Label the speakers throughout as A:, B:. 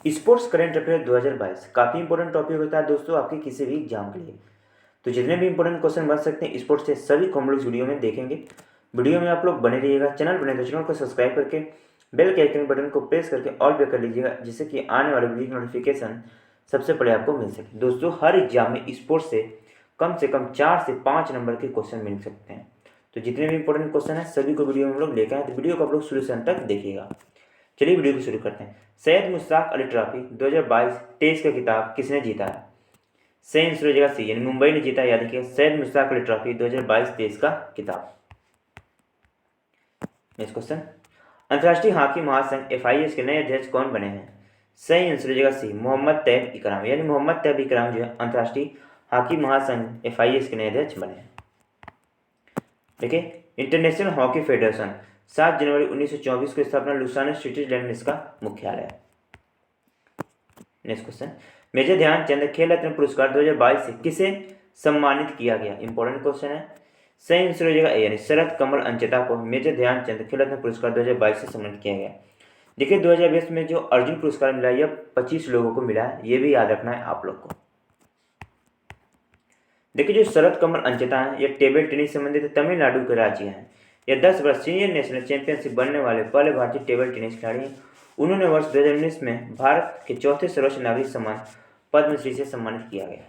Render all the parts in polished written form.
A: Sports current affair 2022 काफ़ी important topic होता है दोस्तों आपके किसी भी एग्जाम के लिए। तो जितने भी इंपॉर्टेंट क्वेश्चन बन सकते हैं स्पोर्ट्स से सभी को हम लोग वीडियो में देखेंगे। वीडियो में आप लोग बने रहिएगा। चैनल बने तो चैनल को सब्सक्राइब करके बेल के आइकन बटन को प्रेस करके ऑल पे कर लीजिएगा, जिससे कि आने वाले वीडियो की नोटिफिकेशन सबसे पहले आपको मिल सके। दोस्तों हर एग्जाम में स्पोर्ट्स से कम 4 से 5 नंबर के क्वेश्चन मिल सकते हैं। तो जितने भी इंपॉर्टेंट क्वेश्चन हैं सभी को वीडियो में हम लोग लेकर आए, तो वीडियो को आप लोग शुरू से अंत तक देखिएगा। चलिए वीडियो को शुरू करते हैं। सैयद मुश्ताक अली ट्रॉफी 2022-23 का खिताब किसने जीता है? सही आंसर हो जाएगा सी, यानी मुंबई ने जीता। याद रखिए सैयद मुश्ताक अली ट्रॉफी 2022-23 का खिताब। नेक्स्ट क्वेश्चन, अंतर्राष्ट्रीय हॉकी महासंघ FIS के नए अध्यक्ष कौन बने हैं? सही आंसर हो जाएगा सी, मोहम्मद तैयब इकराम, यानी मोहम्मद तैयब इकराम जो है अंतर्राष्ट्रीय हॉकी महासंघ FIS के नए अध्यक्ष बने हैं। देखिए इंटरनेशनल हॉकी फेडरेशन 7 जनवरी 1924 को स्थापना, लुसाने स्विट्जरलैंड में इसका मुख्यालय है। नेक्स्ट क्वेश्चन, मेजर ध्यानचंद खेल रत्न पुरस्कार 2022 से किसे सम्मानित किया गया? इंपॉर्टेंट क्वेश्चन है। सही आंसर हो जाएगा ए, यानी शरद कमल अंचेता को मेजर ध्यानचंद खेल रत्न पुरस्कार 2022 से सम्मानित किया गया। देखिए 2020 में जो अर्जुन पुरस्कार मिला यह 25 लोगों को मिला है, ये भी याद रखना है आप लोग को। देखिए जो शरद कमल अंचेता है यह टेबल टेनिस से संबंधित तमिलनाडु के राज्य हैं। यह 10 वर्ष सीनियर नेशनल चैंपियनशिप बनने वाले पहले भारतीय टेबल टेनिस खिलाड़ी हैं। उन्होंने वर्ष 2019 में भारत के चौथे सर्वोच्च नागरिक सम्मान पद्मश्री से सम्मानित किया गया।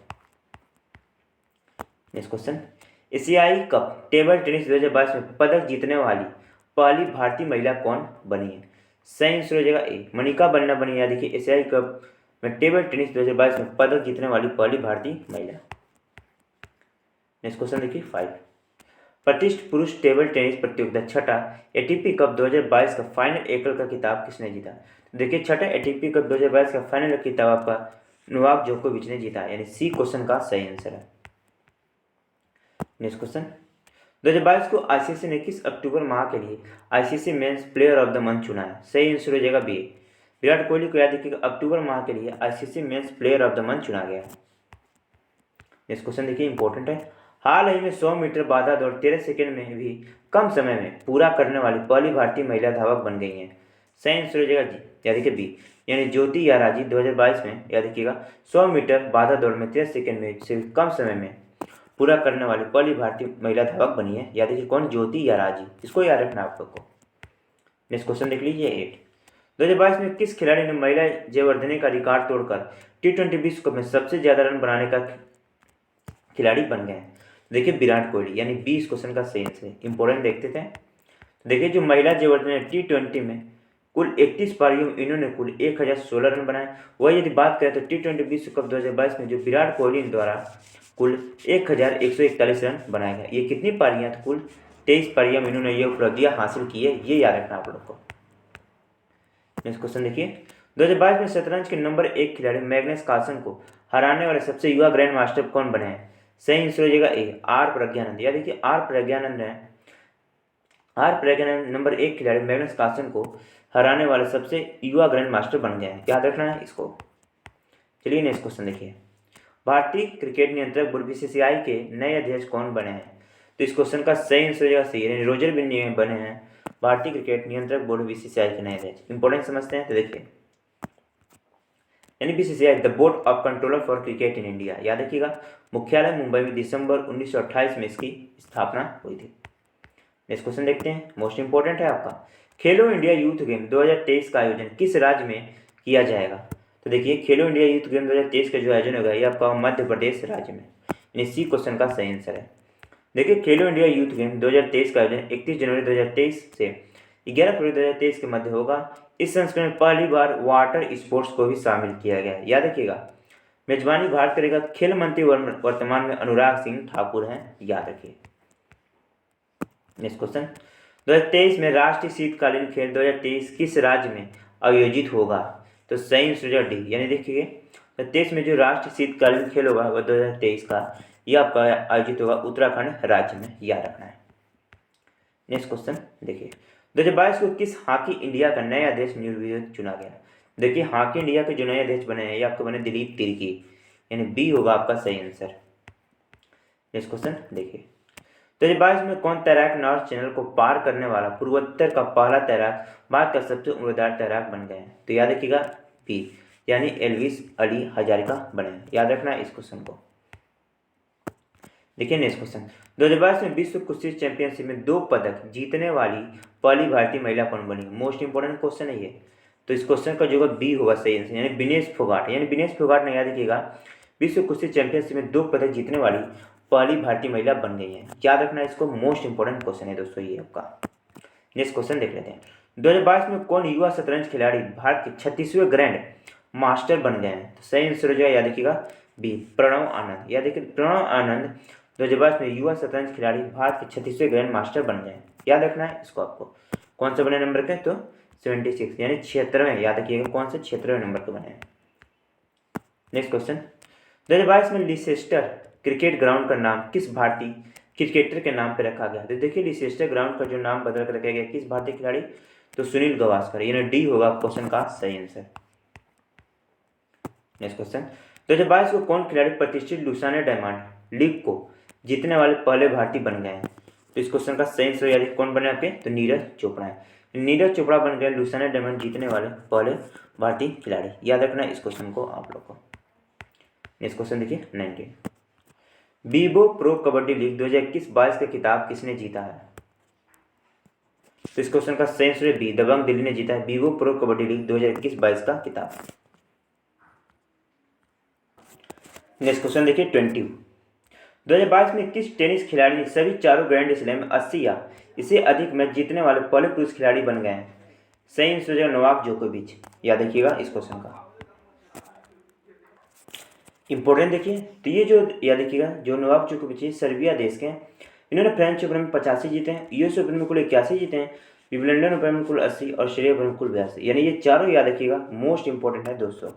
A: नेक्स्ट क्वेश्चन, एशियाई कप टेबल टेनिस 2022 में पदक जीतने वाली पहली भारतीय महिला कौन बनी है? सही आंसर हो जाएगा ए, मनिका बन्ना बनी। याद देखिए एशियाई कप में टेबल टेनिस 2022 में पदक जीतने वाली पहली भारतीय महिला। नेक्स्ट क्वेश्चन देखिए 5, प्रतिष्ठित पुरुष टेबल टेनिस प्रतियोगिता छठा ATP कप 2022 का फाइनल एकल का खिताब किसने जीता? तो देखिए छठा ATP कप 2022 का फाइनल खिताब आपका नोवाक जोकोविच ने जीता, यानी सी क्वेश्चन का सही आंसर है। नेक्स्ट क्वेश्चन, 2022 को ICC ने किस अक्टूबर माह के लिए ICC men's player of the month चुना है? सही आंसर हो जाएगा बी, विराट कोहली को। याद रखिएगा अक्टूबर माह के लिए ICC men's player of the month चुना गया है। नेक्स्ट क्वेश्चन देखिए इंपॉर्टेंट है, हाल ही में 100 मीटर बाधा दौड़ 13 सेकंड में भी कम समय में पूरा करने वाली पहली भारतीय महिला धावक बन गई हैं। सही आंसर हो जाएगा जी, याद देखिए बी, यानी ज्योति याराजी 2022 में याद रखिएगा 100 मीटर बाधा दौड़ में 13 सेकंड में से कम समय में पूरा करने वाली पहली भारतीय महिला धावक बनी है। याद देखिए कौन? ज्योति याराजी, इसको याद रखना आप लोग को। नेक्स्ट क्वेश्चन देख लीजिए 8, 2022 में किस खिलाड़ी ने महिला जयवर्धने का रिकॉर्ड तोड़कर T20 विश्व कप में सबसे ज्यादा रन बनाने का खिलाड़ी बन गए हैं? देखिए विराट कोहली, यानी 20 क्वेश्चन का सही आंसर है। इंपॉर्टेंट देखते थे। देखिए जो महिला जयवर्धने T20 में कुल 31 पारियों में इन्होंने कुल 1016 रन बनाए। वही यदि बात करें तो T20 विश्व कप 2022 में जो विराट कोहली द्वारा कुल 1141 रन बनाए गए। ये कितनी पारियां? तो कुल 23 पारियों में इन्होंने ये उपलब्धियां हासिल की है, ये याद रखना आप लोग को। नेक्स्ट क्वेश्चन देखिए, 2022 में शतरंज के नंबर 1 खिलाड़ी मैग्नस कार्लसन को हराने वाले सबसे युवा ग्रैंड मास्टर कौन बने हैं? सही आंसर हो जाएगा ए, आर प्रज्ञानंद। या देखिए आर प्रज्ञानंद नंबर 1 खिलाड़ी मैग्नस कार्लसन को हराने वाले सबसे युवा ग्रैंड मास्टर बन गए हैं, याद रखना है इसको। चलिए नेक्स्ट क्वेश्चन देखिए, भारतीय क्रिकेट नियंत्रक बोर्ड BCCI के नए अध्यक्ष कौन बने हैं? तो इस क्वेश्चन का सही आंसर हो जाएगा सी, यानी रोजर बिन्नी बने हैं भारतीय क्रिकेट नियंत्रक बोर्ड BCCI के नए अध्यक्ष। इंपॉर्टेंट समझते हैं तो देखिए, यानी BCCI the board of controller for cricket in India. याद रखिएगा मुख्यालय मुंबई में दिसंबर 1928 में इसकी स्थापना हुई थी। नेक्स्ट क्वेश्चन देखते हैं, मोस्ट इंपॉर्टेंट है आपका, खेलो इंडिया यूथ गेम 2023 का आयोजन किस राज्य में किया जाएगा? तो देखिए खेलो इंडिया यूथ गेम 2023 का जो आयोजन होगा ये आपका मध्य प्रदेश राज्य में, यानी सी क्वेश्चन का सही आंसर है। देखिए खेलो इंडिया यूथ गेम 2023 का आयोजन 31 जनवरी 2023 से 11 फरवरी 2023 के मध्य होगा। इस संस्करण में पहली बार वाटर स्पोर्ट्स को भी शामिल किया गया है। याद रखिएगा मेजबानी भारत करेगा खेल मंत्री वर्तमान में अनुराग सिंह ठाकुर हैं, याद रखिए। नेक्स्ट क्वेश्चन, 2023 में राष्ट्रीय शीतकालीन खेल 2023 किस राज्य में आयोजित होगा? तो सही आंसर डी, यानी देखिए 2023 में जो राष्ट्रीय शीतकालीन खेल होगा वह 2023 का यह आपका आयोजित होगा उत्तराखंड राज्य में, याद रखना है। नेक्स्ट क्वेश्चन देखिए, 2022 को किस हॉकी इंडिया का नया अध्यक्ष निर्विरोध चुना गया? देखिए हॉकी इंडिया के जो नए अध्यक्ष बने हैं ये आपके बने दिलीप तिर्की, यानी बी होगा आपका सही आंसर। नेक्स्ट क्वेश्चन देखिए, 2022 में कौन तैराक नॉर्थ चैनल को पार करने वाला पूर्वोत्तर का पहला तैराक, भारत का सबसे उम्रदार तैराक बन गए हैं? तो याद रखिएगा बी, यानी एल्विस अली हजारिका बने। याद रखना है इस क्वेश्चन को। देखिए नेक्स्ट क्वेश्चन, 2022 में विश्व कुश्ती चैंपियनशिप में 2 पदक जीतने वाली पहली भारतीय महिला कौन बनी? मोस्ट इंपोर्टेंट क्वेश्चन है ये। तो इस क्वेश्चन का जो बी होगा सही आंसर, यानी विनेश फोगाट। यानी विनेश फोगाट ने, याद रखिएगा, विश्व कुश्ती चैंपियनशिप में 2 पदक जीतने वाली पहली भारतीय महिला बन गई है। याद रखना इसको, मोस्ट इंपोर्टेंट क्वेश्चन है दोस्तों ये आपका। नेक्स्ट क्वेश्चन देख लेते हैं, 2022 में कौन युवा शतरंज खिलाड़ी भारत के 36वें ग्रैंड मास्टर बन गए हैं? तो सही आंसर हो जाएगा, याद रखिएगा, बी प्रणव आनंद। याद देखिए, प्रणव आनंद 2022 में युवा शतरंज खिलाड़ी भारत के 36वें ग्रैंड मास्टर बन गए। याद रखना है इसको आपको। कौन सा बने नंबर के? तो 76 यानी 76वें। याद रखिएगा कौन से 76वें नंबर के बने। नेक्स्ट क्वेश्चन, 2022 में लिसेस्टर क्रिकेट ग्राउंड का नाम किस भारतीय क्रिकेटर के नाम पर रखा गया? तो देखिए, लिसेस्टर ग्राउंड का जो नाम बदल कर रखा गया किस भारतीय खिलाड़ी? तो सुनील गावस्कर। यानी डी होगा क्वेश्चन का सही आंसर। नेक्स्ट क्वेश्चन, 2022 को कौन खिलाड़ी प्रतिष्ठित लुसाने डायमंड लीग को जीतने वाले पहले भारतीय बन गए हैं? तो इस क्वेश्चन का सही आंसर यानी कौन बने आपके? तो नीरज चोपड़ा है। नीरज चोपड़ा बन गए लुसाने डायमंड जीतने वाले पहले भारतीय खिलाड़ी। याद रखना इस क्वेश्चन को आप लोग को। नेक्स्ट क्वेश्चन देखिए 19, बीबो प्रो कबड्डी लीग 2021-22 का खिताब किसने जीता है? तो इस क्वेश्चन का सही आंसर बी, दबंग दिल्ली ने जीता है बीबो प्रो कबड्डी लीग 2021-22 का खिताब। नेक्स्ट क्वेश्चन देखिए 20, 2022 में किस टेनिस खिलाड़ी ने सभी चारों ग्रैंड स्लैम में 80 या इससे अधिक मैच जीतने वाले पहले पुरुष खिलाड़ी बन गए हैं? सही आंसर हो जाएगा नोवाक जोकोविच। याद रखिएगा इस क्वेश्चन का, इंपॉर्टेंट देखिए। तो ये जो याद रखिएगा, जो नोवाक जोकोविच है सर्बिया देश के हैं। इन्होंने फ्रेंच ओपन में 85 जीते हैं, यूएस ओपन में कुल 81 जीते हैं, विंबलडन ओपन में कुल 80 और ऑस्ट्रेलिया ओपन में कुल 82। यानी ये चारों याद रखिएगा मोस्ट इंपॉर्टेंट है दोस्तों।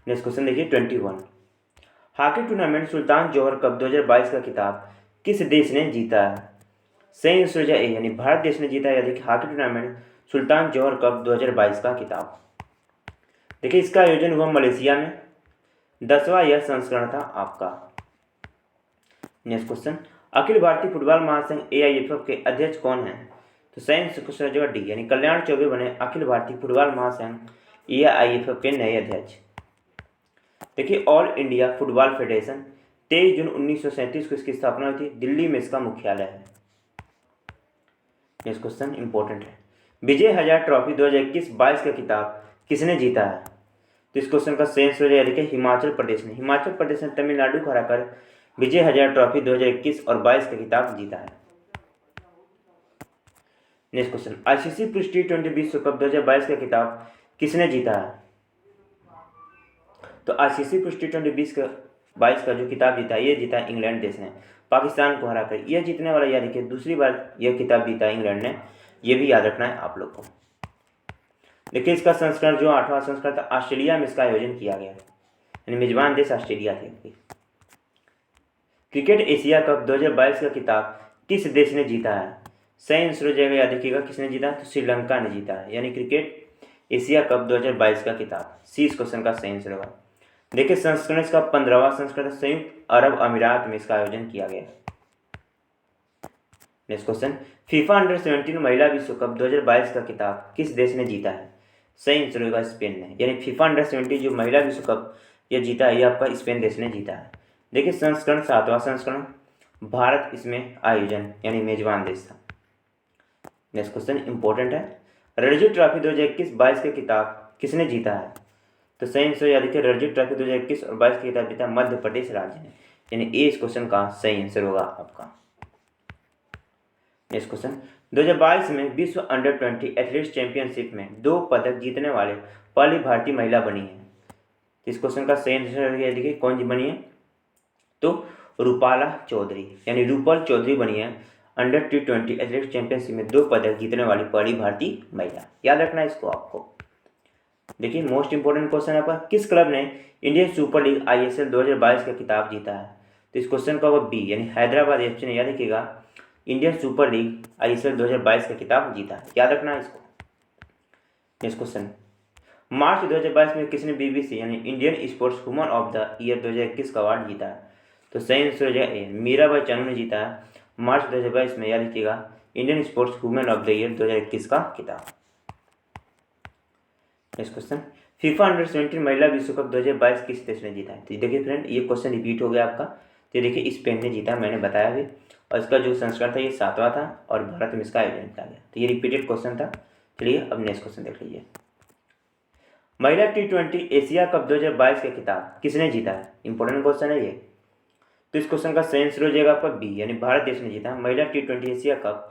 A: नेक्स्ट क्वेश्चन देखिए 21, हॉकी टूर्नामेंट सुल्तान जौहर कप 2022 का खिताब किस देश ने जीता है? सही आंसर हो जाए ए, यानी भारत देश ने जीता है। देखिए, हॉकी टूर्नामेंट सुल्तान जौहर कप 2022 का खिताब। देखिए, इसका आयोजन हुआ मलेशिया में, 10वां यह संस्करण था आपका। Next question, Akhil Bharatiya football महासंघ AIFF के अध्यक्ष कौन हैं? तो सही आंसर हो जाएगा डी, यानी कल्याण चौबे बने अखिल भारतीय फुटबॉल महासंघ AIFF के नए अध्यक्ष। देखिए, ऑल इंडिया फुटबॉल फेडरेशन 23 जून 1937 को इसकी स्थापना हुई थी, दिल्ली में इसका मुख्यालय है। नेक्स्ट क्वेश्चन इंपॉर्टेंट है, विजय हजारे ट्रॉफी 2021-22 का खिताब किसने जीता है? तो इस क्वेश्चन का सही आंसर हो जाएगा हिमाचल प्रदेश ने। हिमाचल प्रदेश ने तमिलनाडु को हराकर विजय हजारे ट्रॉफी 2021 और 22 का खिताब जीता है। नेक्स्ट क्वेश्चन, ICC पुरुष T20 विश्व कप 2022 का खिताब किसने जीता है? तो ICC पुरुष T20 22 का जो खिताब जीता है, ये जीता है इंग्लैंड देश ने, पाकिस्तान को हराकर। यह जीतने वाला, याद रखिए, दूसरी बार यह खिताब जीता है इंग्लैंड ने। यह भी याद रखना है आप लोग को। देखिए, इसका संस्करण जो 8वां संस्करण था, ऑस्ट्रेलिया में इसका आयोजन किया गया, यानी मेजबान देश ऑस्ट्रेलिया थे। क्रिकेट एशिया कप 2022 का खिताब किस देश ने जीता है? सही आंसर हो जाएगा, याद रखिएगा, किसने जीता? तो श्रीलंका ने जीता है, यानी क्रिकेट एशिया कप 2022 का खिताब। सी इस क्वेश्चन का सही आंसर होगा। देखिए, संस्करण इसका 15वां संस्करण संयुक्त अरब अमीरात में इसका आयोजन किया गया। नेक्स्ट क्वेश्चन, फीफा अंडर-17 महिला विश्व कप 2022 का खिताब किस देश ने जीता है? सही आंसर होगा स्पेन ने, यानी फीफा अंडर-17 जो महिला विश्व कप यह जीता है, यह आपका स्पेन देश ने जीता है। देखिए, संस्करण 7वां संस्करण, भारत इसमें आयोजन यानी मेजबान देश था। नेक्स्ट क्वेश्चन इंपॉर्टेंट है, रणजी ट्रॉफी 2021-22 का खिताब किसने जीता है? तो सही आंसर याद रखिए, रणजी ट्रॉफी 2021 और 22 का खिताब जीता मध्य प्रदेश राज्य ने, यानी ए इस क्वेश्चन का सही आंसर होगा आपका। नेक्स्ट क्वेश्चन, 2022 में विश्व अंडर-20 एथलेटिक्स चैंपियनशिप में 2 पदक जीतने वाले पहली भारतीय महिला बनी है। इस क्वेश्चन का सही आंसर देखिए कौन जी बनी है? तो रूपाला चौधरी, यानी रूपल चौधरी बनी है अंडर-20 एथलेटिक्स चैंपियनशिप में 2 पदक जीतने वाली पहली भारतीय महिला। याद रखना इसको आपको। देखिए, मोस्ट इंपोर्टेंट क्वेश्चन है आपका, किस क्लब ने इंडियन सुपर लीग ISL 2022 का खिताब जीता है? तो इस क्वेश्चन का वो बी, यानी हैदराबाद FC ने, याद रखिएगा, इंडियन सुपर लीग ISL 2022 का खिताब जीता है। याद रखना इसको। नेक्स्ट क्वेश्चन, मार्च 2022 में किसने BBC यानी Indian sports woman of the year 2021 का अवार्ड जीता है? तो सही आंसर हो जाएगा ए, मीराबाई चानू ने जीता है मार्च 2022 में, याद रखिएगा, Indian sports women of the year 2021 का खिताब। नेक्स्ट क्वेश्चन, फीफा अंडर-17 महिला विश्व कप 2022 किस देश ने जीता है? तो देखिए फ्रेंड, ये क्वेश्चन रिपीट हो गया आपका। तो देखिए स्पेन ने जीता, मैंने बताया भी, और इसका जो संस्करण था ये 7वां था और भारत में इसका आयोजन किया गया। तो ये रिपीटेड क्वेश्चन था। चलिए अब नेक्स्ट क्वेश्चन देख लीजिए। महिला T20 एशिया कप 2022 का खिताब किसने जीता है? इंपॉर्टेंट क्वेश्चन है ये। तो इस क्वेश्चन का सही आंसर हो जाएगा आपका बी, यानी भारत देश ने जीता महिला T20 एशिया कप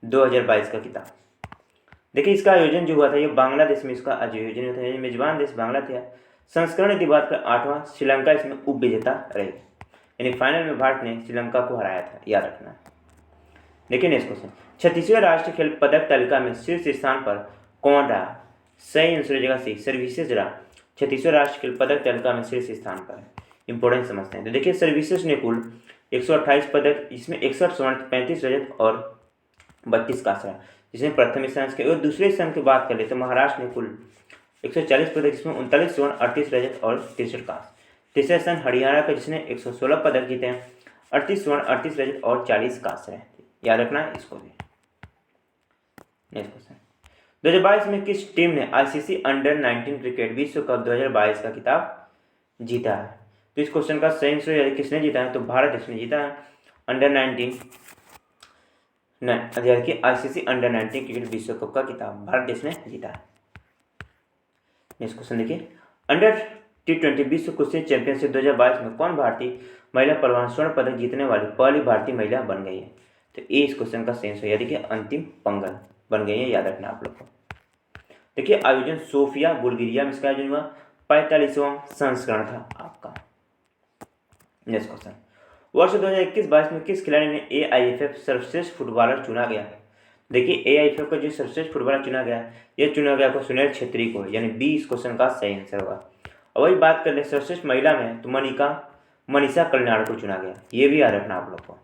A: 2022 का खिताब। देखिए इसका आयोजन जो हुआ था ये बांग्लादेश में इसका आयोजन हुआ था, यानी मेजबान देश बांग्ला था। संस्करण यदि बात कर 8वां, श्रीलंका इसमें उप विजेता रही, यानी फाइनल में भारत ने श्रीलंका को हराया था, याद रखना। देखिए नेक्स्ट क्वेश्चन, 36वें राष्ट्रीय खेल पदक तालिका में शीर्ष स्थान पर कौन रहा? सही आंसर हो जाएगा सी, सर्विसेज रहा 36वें राष्ट्रीय खेल पदक तालिका में शीर्ष स्थान पर। इंपॉर्टेंट समझते हैं। तो देखिए सर्विसेज ने कुल 128 पदक, इसमें 61 स्वर्ण, 35 रजत और 32 कांस्य रहा, जिसमें प्रथम स्थान के। और दूसरे स्थान की बात करें तो महाराष्ट्र ने कुल 140 पदक, जिसमें 39 स्वर्ण, 38 रजत और 63 कांस्य। तीसरा स्थान हरियाणा का, जिसने 116 पदक जीते हैं, 38 स्वर्ण, 38 रजत और 40 कांस्य है। याद रखना है इसको भी। नेक्स्ट क्वेश्चन, 2022 में किस टीम ने आईसीसी अंडर-19 क्रिकेट विश्व कप 2022 का खिताब जीता है? तो इस क्वेश्चन का सही आंसर किसने जीता है? तो भारत देश ने जीता है अंडर-19 कि आईसीसी अंडर-19 क्रिकेट विश्व कप का खिताब भारत देश ने जीता है। नेक्स्ट क्वेश्चन देखिए, अंडर T20 विश्व कुश्ती चैंपियनशिप 2022 में कौन भारतीय महिला पहलवान स्वर्ण पदक जीतने वाली पहली भारतीय महिला बन गई है? तो ये इस क्वेश्चन का सही आंसर है, देखिए अंतिम पंगल बन गई है, याद रखना आप लोग को। देखिए आयोजन सोफिया बुल्गारिया में इसका आयोजन हुआ, 45वां संस्करण था आपका। नेक्स्ट क्वेश्चन, वर्ष 2021-22 में किस खिलाड़ी ने AIFF सर्वश्रेष्ठ फुटबॉलर चुना गया? देखिए AIFF का जो सर्वश्रेष्ठ फुटबॉलर चुना गया, यह चुना गया आपको सुनील छेत्री को, यानी बी इस क्वेश्चन का सही आंसर होगा। और वही बात कर ले सर्वश्रेष्ठ महिला में, तो मनीषा कल्याण को चुना गया, ये भी याद रखना आप लोग को।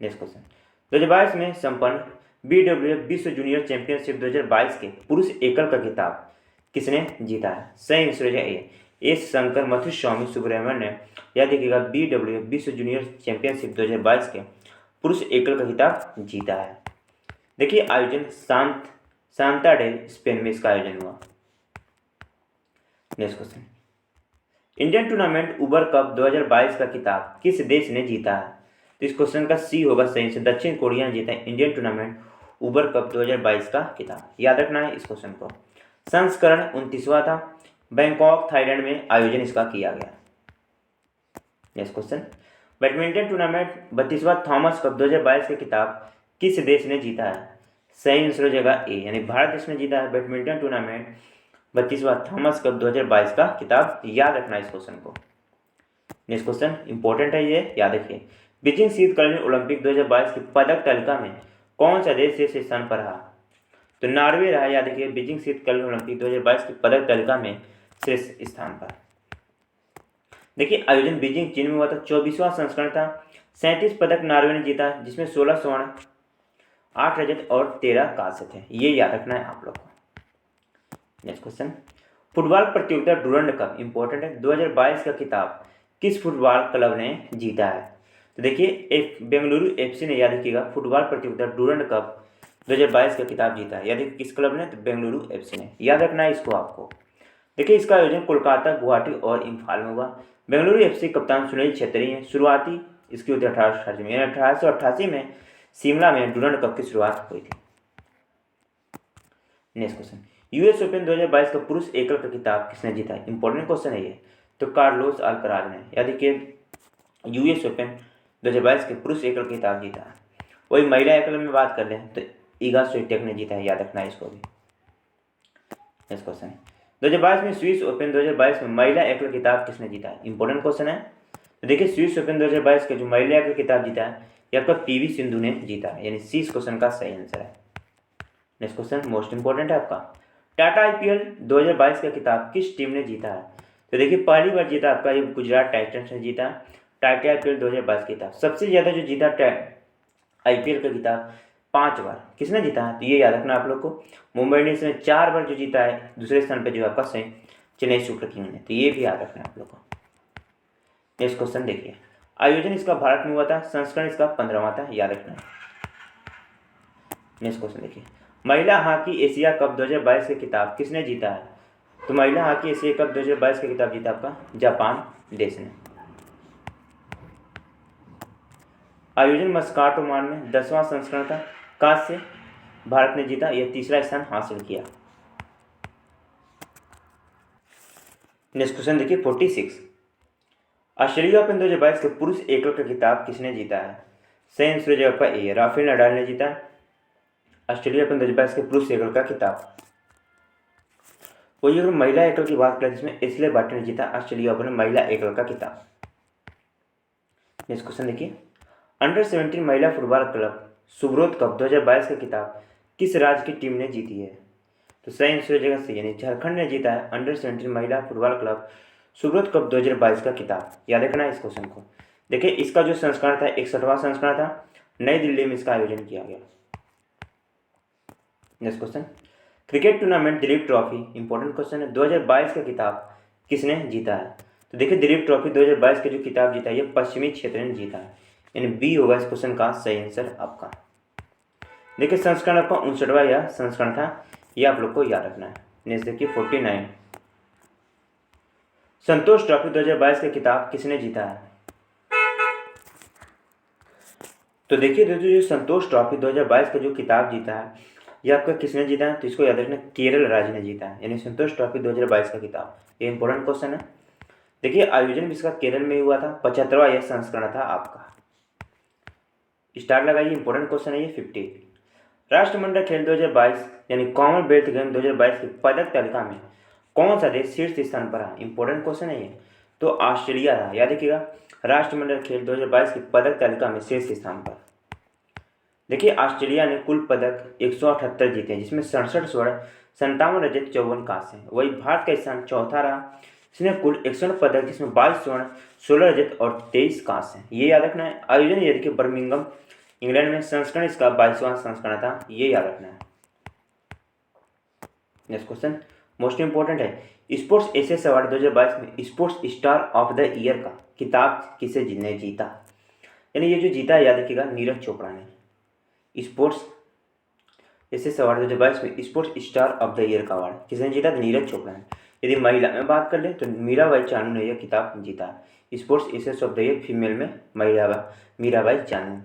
A: नेक्स्ट क्वेश्चन, 2022 में संपन्न BWF विश्व जूनियर चैंपियनशिप 2022 के पुरुष एकल का खिताब किसने जीता है? सही आंसर है एस शंकर मथुस्वामी सुब्रमण्यम ने, याद रखिएगा, BWF विश्व जूनियर चैंपियनशिप 2022 के पुरुष एकल का खिताब जीता है। देखिए आयोजन सांतांडेर स्पेन में इसका आयोजन हुआ। नेक्स्ट क्वेश्चन, इंडियन टूर्नामेंट उबर कप 2022 का खिताब किस देश ने जीता है? तो इस क्वेश्चन का सी होगा सही से, दक्षिण कोरिया ने जीता है इंडियन टूर्नामेंट उबर कप 2022 का खिताब, याद रखना है इस क्वेश्चन को। संस्करण 29वां था, बैंकॉक थाईलैंड में आयोजन इसका किया गया। नेक्स्ट क्वेश्चन, बैडमिंटन टूर्नामेंट 32वां थॉमस कप 2022 का खिताब किस देश ने जीता है? सही आंसर हो जाएगा ए, यानी भारत देश ने जीता है बैडमिंटन टूर्नामेंट 32वां थॉमस कप 2022 का खिताब, याद रखना इस क्वेश्चन को। नेक्स्ट क्वेश्चन इंपॉर्टेंट है ये, याद रखिए, बीजिंग शीतकालीन ओलंपिक 2022 की पदक तालिका में कौन सा देश शीर्ष स्थान पर रहा? तो नॉर्वे रहा, याद रखिए, बीजिंग शीतकालीन ओलंपिक 2022 की पदक तालिका में शीर्ष स्थान पर। देखिए आयोजन बीजिंग चीन में हुआ था, 24वां संस्करण था, 37 पदक नॉर्वे ने जीता, जिसमें 16 स्वर्ण, 8 रजत और 13 कांस्य थे, ये याद रखना है आप लोग को। नेक्स्ट क्वेश्चन, फुटबॉल प्रतियोगिता डूरंड कप इंपॉर्टेंट है, 2022 का खिताब किस फुटबॉल क्लब ने जीता है? तो देखिए बेंगलुरु FC ने, याद रखिएगा, फुटबॉल प्रतियोगिता डूरंड कप 2022 का खिताब जीता है, याद रखिए किस क्लब ने? तो बेंगलुरु FC ने, याद रखना है इसको आपको। देखिए इसका आयोजन कोलकाता, गुवाहाटी और इम्फाल में हुआ। बेंगलुरु FC कप्तान सुनील छेत्री हैं। शुरुआती इसकी हुई थी 1888 में, यानी 1888 में शिमला में डूरंड कप की शुरुआत हुई थी। नेक्स्ट क्वेश्चन, US ओपन 2022 का पुरुष एकल का खिताब किसने जीता है? इंपॉर्टेंट क्वेश्चन है ये। तो कार्लोस अल्कराज ने, याद रखिए, US ओपन 2022 के पुरुष एकल का खिताब जीता है। वही महिला एकल में बात कर लें तो ईगा स्वियाटेक ने जीता है, याद रखना है इसको भी। नेक्स्ट क्वेश्चन, 2022 में स्विस ओपन 2022 में महिला एकल खिताब किसने जीता है? इंपॉर्टेंट क्वेश्चन है। तो देखिए स्विस ओपन 2022 के जो महिला एकल खिताब जीता है ये आपका PV सिंधु ने जीता है, यानी सी इस क्वेश्चन का सही आंसर है। नेक्स्ट क्वेश्चन मोस्ट इंपॉर्टेंट है आपका, टाटा IPL 2022 का खिताब किस टीम ने जीता है? तो देखिए पहली बार जीता आपका ये गुजरात टाइटंस ने जीता टाटा IPL 2022 का खिताब। सबसे ज़्यादा जो जीता IPL का खिताब 5 बार किसने जीता है? तो ये याद रखना आप लोग को। मुंबई इंडियंस ने 4 बार जो जीता है, दूसरे स्थान पर जो आपका चेन्नई सुपर किंग्स ने, तो ये भी याद रखना आप लोग को। नेक्स्ट क्वेश्चन देखिए, आयोजन इसका भारत में हुआ था, संस्करण इसका 15वां था, याद रखना है। नेक्स्ट क्वेश्चन देखिए, महिला हॉकी एशिया कप 2022 की खिताब किसने जीता है? तो महिला हॉकी एशिया कप 2022 का खिताब जीता आपका जापान देश ने। आयोजन मस्काट ओमान में 10वां संस्करण था। कांस्य भारत ने जीता, यह तीसरा स्थान हासिल किया। नेक्स्ट क्वेश्चन देखिए 46। ऑस्ट्रेलिया ओपन 2022 के पुरुष एकल का खिताब किसने जीता है? सही आंसर हो जाएगा आपका ए, राफेल नडाल ने जीता ऑस्ट्रेलिया ओपन 2022 के पुरुष एकल का खिताब। वही अगर महिला एकल की बात करें जिसमें एशले बार्टी ने जीता ऑस्ट्रेलिया ओपन महिला एकल का खिताब। नेक्स्ट क्वेश्चन देखिए अंडर 17 महिला फुटबॉल क्लब सुब्रोत कप 2022 का खिताब किस राज्य की टीम ने जीती है? तो सही आंसर हो जाएगा सी, यानी झारखंड ने जीता है अंडर 17 महिला फुटबॉल क्लब सुब्रोत कप 2022 का खिताब। याद रखना है इस क्वेश्चन को। देखिए इसका जो संस्करण था 61वां संस्करण था, नई दिल्ली में इसका आयोजन किया गया। Next question cricket tournament Dilip trophy, important question है, 2022 का खिताब किसने जीता है? तो देखिए दिलीप ट्रॉफी 2022 का जो खिताब जीता है ये पश्चिमी क्षेत्र ने जीता है, यानी बी होगा इस क्वेश्चन का सही आंसर आपका। देखिए संस्करण आपका 59वां यह संस्करण था, यह आप लोग को याद रखना है। नेक्स्ट देखिए 49 संतोष ट्रॉफी 2022 का खिताब किसने जीता है? तो देखिए दोस्तों जो संतोष ट्रॉफी 2022 का जो खिताब जीता है ये आपका किसने जीता है? तो इसको याद रखना केरल राज्य ने जीता है, यानी संतोष ट्रॉफी 2022 का खिताब। ये इंपॉर्टेंट क्वेश्चन है। देखिए आयोजन भी इसका केरल में हुआ था, 75वां यह संस्करण था आपका। स्टार लगाइए, इंपॉर्टेंट क्वेश्चन है ये 50। राष्ट्रमंडल खेल 2022 यानी कॉमनवेल्थ गेम 2022 की पदक तालिका में कौन सा देश शीर्ष स्थान पर रहा? इंपॉर्टेंट क्वेश्चन है ये, तो ऑस्ट्रेलिया रहा। याद रखिएगा राष्ट्रमंडल खेल 2022 की पदक तालिका में शीर्ष स्थान पर। देखिए ऑस्ट्रेलिया ने कुल पदक 178 जीते हैं, जिसमें 67 स्वर्ण, 57 रजत, 54 कांस्य हैं। वही भारत का स्थान चौथा रहा, इसने कुल 61 पदक जिसमें 22 स्वर्ण, 16 रजत और 23 कांस्य हैं। ये याद रखना है। आयोजन ये देखिए बर्मिंघम इंग्लैंड में, संस्करण इसका 22वां संस्करण था, ये याद रखना है। नेक्स्ट क्वेश्चन मोस्ट इंपॉर्टेंट है, स्पोर्ट्स एशियस अवार्ड 2022 में sports star of the year का खिताब किसे ने जीता? यानी ये जो जीता है याद रखिएगा नीरज चोपड़ा ने। स्पोर्ट्स एशियस अवार्ड 2022 में sports star of the year का अवार्ड किसने जीता? तो नीरज चोपड़ा ने। यदि महिला में बात कर ले तो मीराबाई चानू ने यह खिताब जीता। Sports Asia's of the year female में मीराबाई चानू।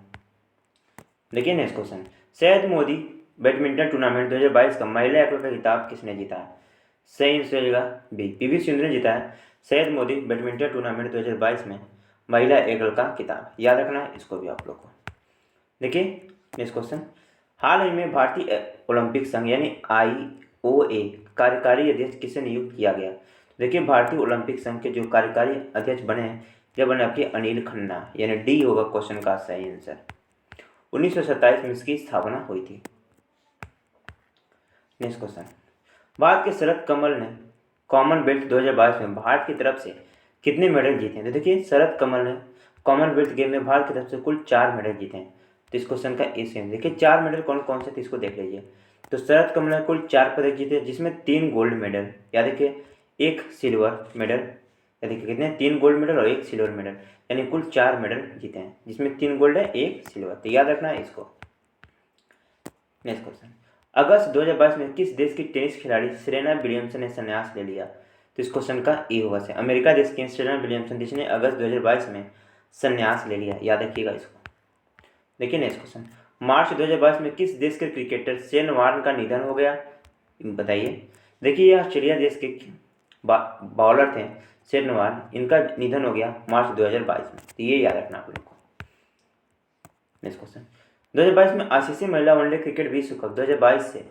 A: देखिए next question, Syed Modi badminton tournament 2022 का महिला एकल का खिताब किसने जीता है? सही आंसर हो जाएगा बी, पीवी सिंधु ने जीता है सैयद मोदी बैडमिंटन टूर्नामेंट 2022 में महिला एकल का खिताब। याद रखना है इसको भी आप लोग को। देखिए नेक्स्ट क्वेश्चन, हाल ही में भारतीय ओलंपिक संघ यानी IOA कार्यकारी अध्यक्ष किसे नियुक्त किया गया? देखिए भारतीय ओलंपिक संघ के जो कार्यकारी अध्यक्ष बने हैं यह बने आपके अनिल खन्ना, यानी डी होगा क्वेश्चन का सही आंसर। 1927 में इसकी स्थापना हुई थी। नेक्स्ट क्वेश्चन, भारत के शरद कमल ने कॉमनवेल्थ 2022 में भारत की तरफ से कितने मेडल जीते हैं? तो देखिए शरद कमल ने कॉमनवेल्थ गेम में भारत की तरफ से कुल 4 मेडल जीते हैं। तो इस क्वेश्चन का ए सेम, देखिए 4 मेडल कौन कौन से थे इसको देख लीजिए। तो शरद कमल ने कुल 4 पदक जीते जिसमें 3 गोल्ड मेडल, याद रखिए 1 सिल्वर मेडल, याद रखिए कितने 3 गोल्ड मेडल और 1 सिल्वर मेडल, यानी कुल 4 मेडल जीते हैं जिसमें 3 गोल्ड है 1 सिल्वर। तो याद रखना है इसको। नेक्स्ट क्वेश्चन, अगस्त 2022 में किस देश की टेनिस खिलाड़ी सेरेना विलियम्सन ने संन्यास ले लिया? तो इस क्वेश्चन का ए होगा से अमेरिका देश की सेरेना विलियम्सन जिसने अगस्त 2022 में संन्यास ले लिया। याद रखिएगा इसको। देखिए नेक्स्ट क्वेश्चन, मार्च 2022 में किस देश के क्रिकेटर शेन वार्न का निधन हो गया? बताइए। देखिए यह ऑस्ट्रेलिया देश के बॉलर थे शेन वार्न, इनका निधन हो गया मार्च 2022 में। तो ये याद रखना आप लोग को। नेक्स्ट क्वेश्चन, 2022 में ICC महिला वनडे क्रिकेट विश्व कप 2022 से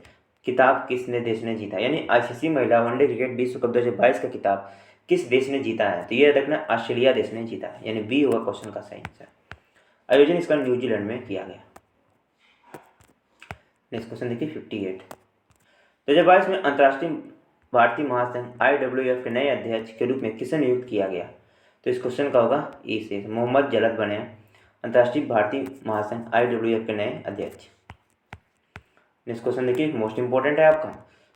A: खिताब किसने देश ने जीता? यानी ICC महिला वनडे क्रिकेट विश्व कप 2022 का खिताब किस देश ने जीता है? तो ये याद रखना ऑस्ट्रेलिया देश ने जीता है, यानी बी होगा क्वेश्चन का सही आंसर। आयोजन इसका न्यूजीलैंड में किया गया। नेक्स्ट क्वेश्चन देखिए 58, 2022 में अंतर्राष्ट्रीय भारतीय महासंघ IWF के नए अध्यक्ष के रूप में किसे नियुक्त किया गया? तो इस क्वेश्चन का होगा ए से मोहम्मद जलद बने अंतर्राष्ट्रीय भारतीय महासंघ IWF के नए अध्यक्ष। नेक्स्ट क्वेश्चन देखिए मोस्ट इंपॉर्टेंट है आपका,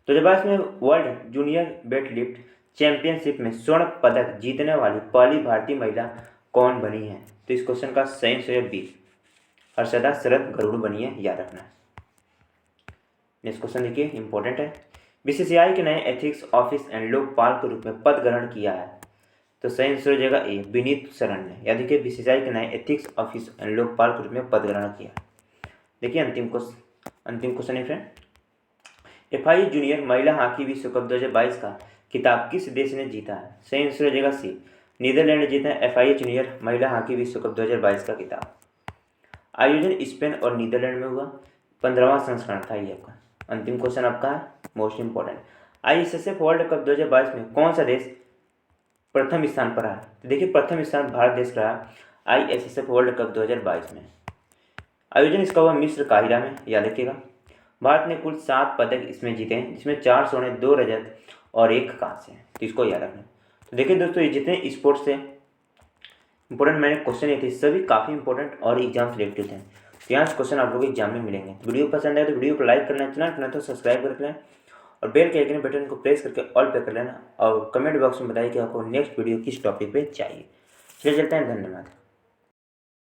A: 2022 में world junior weight lift championship में स्वर्ण पदक जीतने वाली पहली भारतीय महिला कौन बनी है? तो इस क्वेश्चन का सही आंसर बी, हर्षदा शरद गरुड़ बनी है। याद रखना है। नेक्स्ट क्वेश्चन देखिए, इंपॉर्टेंट है। बीसीसीआई के नए एथिक्स ऑफिस एंड लोकपाल के रूप में पद ग्रहण किया है। तो सही आंसर हो जाएगा ए, विनीत शरण ने। या देखिए बीसीसीआई के नए एथिक्स ऑफिस एंड लोकपाल के रूप में पद ग्रहण किया। देखिए अंतिम क्वेश्चन है फ्रेंड, FIA जूनियर महिला हॉकी विश्व कप 2022 का खिताब किस देश ने जीता है? सही आंसर हो जाएगा सी, नीदरलैंड ने जीता है FIA जूनियर महिला हॉकी विश्व कप 2022 का खिताब। आयोजन स्पेन और नीदरलैंड में हुआ, 15वां संस्करण था ये आपका। अंतिम क्वेश्चन आपका है most important, ISSF world cup 2022 में कौन सा देश प्रथम स्थान पर रहा? तो देखिए प्रथम स्थान भारत देश का रहा ISSF वर्ल्ड कप 2022 में। आयोजन इसका हुआ मिस्र काहिरा में, याद रखिएगा। भारत ने कुल 7 पदक इसमें जीते हैं, जिसमें 4 स्वर्ण, 2 रजत और 1 कांस्य है, तो इसको याद रखना। तो देखिए दोस्तों, ये जितने स्पोर्ट्स से इंपॉर्टेंट मैंने क्वेश्चन ये थे सभी काफ़ी इंपॉर्टेंट और एग्जाम रिलेटेड थे। तो यहाँ से क्वेश्चन आप लोग एग्जाम में मिलेंगे। तो वीडियो पसंद आए तो वीडियो को लाइक करना, चैनल तो सब्सक्राइब कर लेना और बेल के आइकन बटन को प्रेस करके ऑल पे कर लेना और कमेंट बॉक्स में बताइए कि आपको नेक्स्ट वीडियो किस टॉपिक पे चाहिए। चलिए चलते हैं, धन्यवाद।